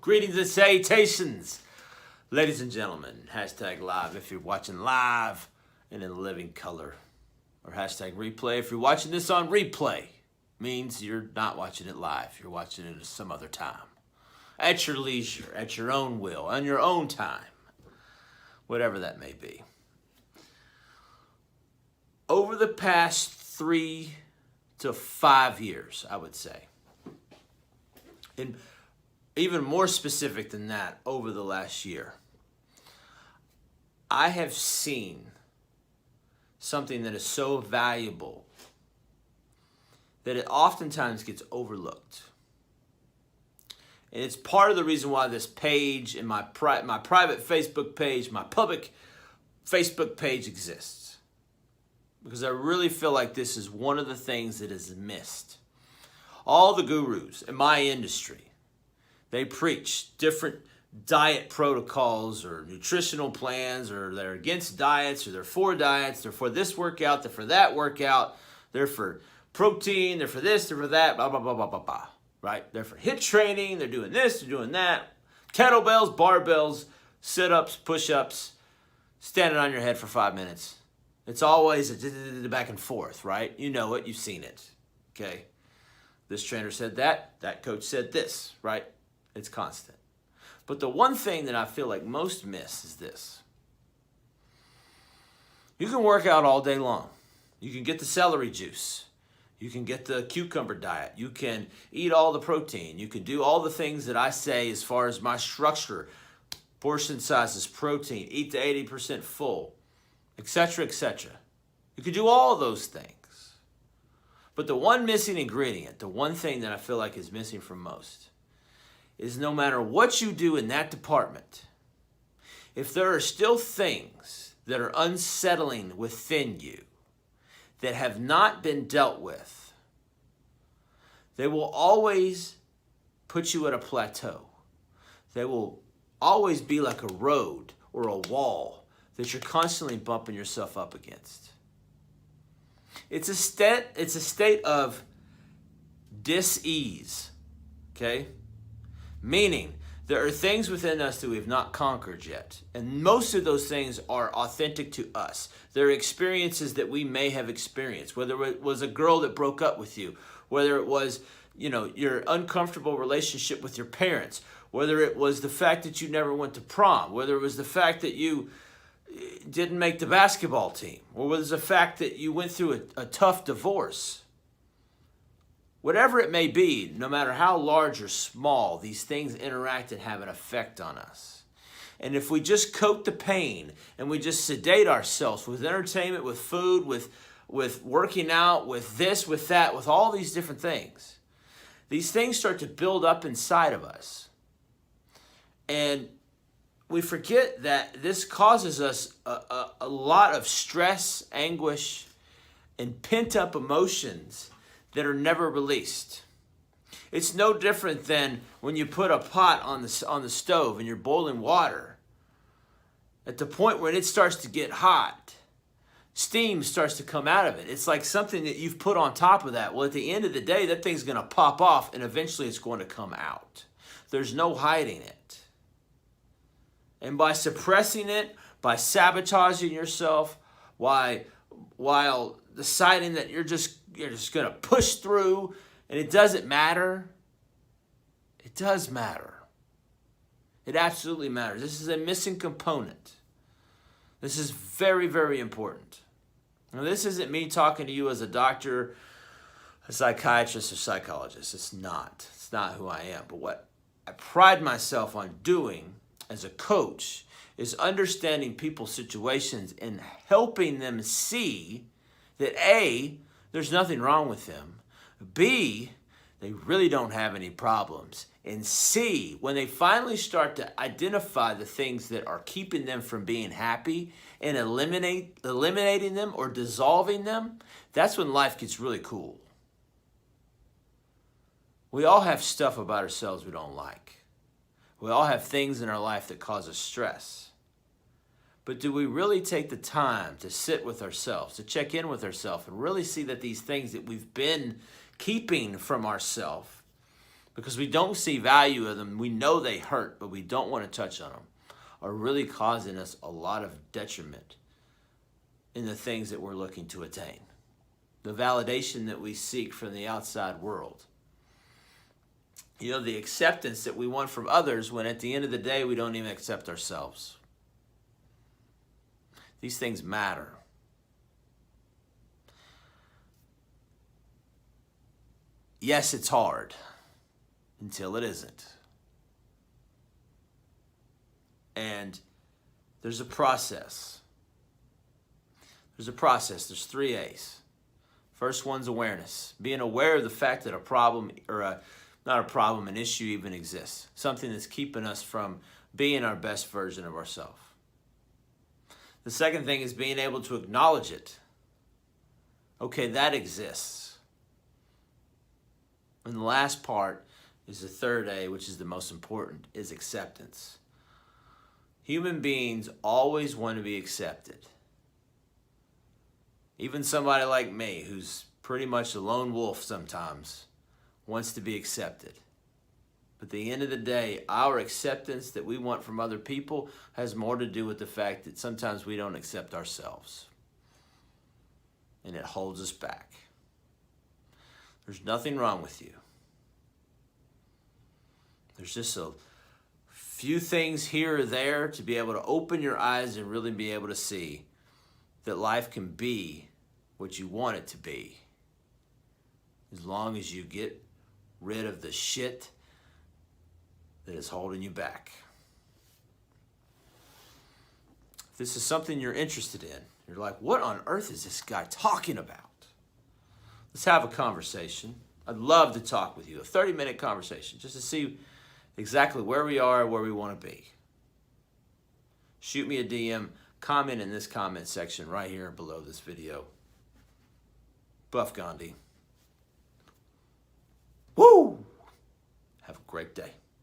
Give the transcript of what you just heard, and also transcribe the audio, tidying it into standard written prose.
Greetings and salutations, ladies and gentlemen. Hashtag live if you're watching live and in living color. Or hashtag replay if you're watching this on replay. Means you're not watching it live. You're watching it at some other time. At your leisure, at your own will, on your own time. Whatever that may be. Over the past 3 to 5 years, I would say. And even more specific than that, over the last year, I have seen something that is so valuable that it oftentimes gets overlooked. And it's part of the reason why this page and my private Facebook page, my public Facebook page exists. Because I really feel like this is one of the things that is missed. All the gurus in my industry, they preach different diet protocols or nutritional plans, or they're against diets, or they're for diets, they're for this workout, they're for that workout, they're for protein, they're for this, they're for that, blah, blah, blah, blah, blah, blah, right? They're for HIIT training, they're doing this, they're doing that, kettlebells, barbells, sit-ups, push-ups, standing on your head for 5 minutes. It's always a back and forth, right? You know it, you've seen it, okay? This trainer said that coach said this, right? It's constant. But the one thing that I feel like most miss is this. You can work out all day long. You can get the celery juice. You can get the cucumber diet. You can eat all the protein. You can do all the things that I say as far as my structure, portion sizes, protein, eat to 80% full, etc., etc. You can do all those things. But the one missing ingredient, the one thing that I feel like is missing from most, is no matter what you do in that department, if there are still things that are unsettling within you that have not been dealt with, they will always put you at a plateau. They will always be like a road or a wall that you're constantly bumping yourself up against. It's a state of dis-ease, okay? Meaning, there are things within us that we have not conquered yet. And most of those things are authentic to us. They're experiences that we may have experienced. Whether it was a girl that broke up with you, whether it was, your uncomfortable relationship with your parents, whether it was the fact that you never went to prom, whether it was the fact that you didn't make the basketball team, or whether it was the fact that you went through a tough divorce. Whatever it may be, no matter how large or small, these things interact and have an effect on us. And if we just coat the pain and we just sedate ourselves with entertainment, with food, with working out, with this, with that, with all these different things, these things start to build up inside of us. And we forget that this causes us a lot of stress, anguish, and pent-up emotions that are never released. It's no different than when you put a pot on the stove and you're boiling water. At the point when it starts to get hot, steam starts to come out of it. It's like something that you've put on top of that. Well, at the end of the day, that thing's going to pop off and eventually it's going to come out. There's no hiding it. And by suppressing it, by sabotaging yourself, while deciding that you're just going to push through and it doesn't matter, it does matter. It absolutely matters. This is a missing component. This is very, very important. Now, this isn't me talking to you as a doctor, a psychiatrist, or psychologist. It's not. It's not who I am. But what I pride myself on doing as a coach is understanding people's situations and helping them see that A, there's nothing wrong with them. B, they really don't have any problems. And C, when they finally start to identify the things that are keeping them from being happy and eliminating them or dissolving them, that's when life gets really cool. We all have stuff about ourselves we don't like. We all have things in our life that cause us stress. But do we really take the time to sit with ourselves, to check in with ourselves, and really see that these things that we've been keeping from ourselves because we don't see value in them. We know they hurt, but we don't want to touch on them, are really causing us a lot of detriment in the things that we're looking to attain. The validation that we seek from the outside world. You know, the acceptance that we want from others when at the end of the day we don't even accept ourselves. These things matter. Yes, it's hard until it isn't. And there's a process. There's 3 A's. First one's awareness. Being aware of the fact that a problem, or not a problem, an issue even exists. Something that's keeping us from being our best version of ourselves. The second thing is being able to acknowledge it. Okay, that exists. And the last part is the third A, which is the most important, is acceptance. Human beings always want to be accepted. Even somebody like me, who's pretty much a lone wolf sometimes, wants to be accepted. But at the end of the day, our acceptance that we want from other people has more to do with the fact that sometimes we don't accept ourselves. And it holds us back. There's nothing wrong with you. There's just a few things here or there to be able to open your eyes and really be able to see that life can be what you want it to be, as long as you get rid of the shit that is holding you back. If this is something you're interested in, you're like, what on earth is this guy talking about? Let's have a conversation. I'd love to talk with you, a 30-minute conversation, just to see exactly where we are, where we want to be. Shoot me a DM, comment in this comment section right here below this video. Buff Gandhi. Woo! Have a great day.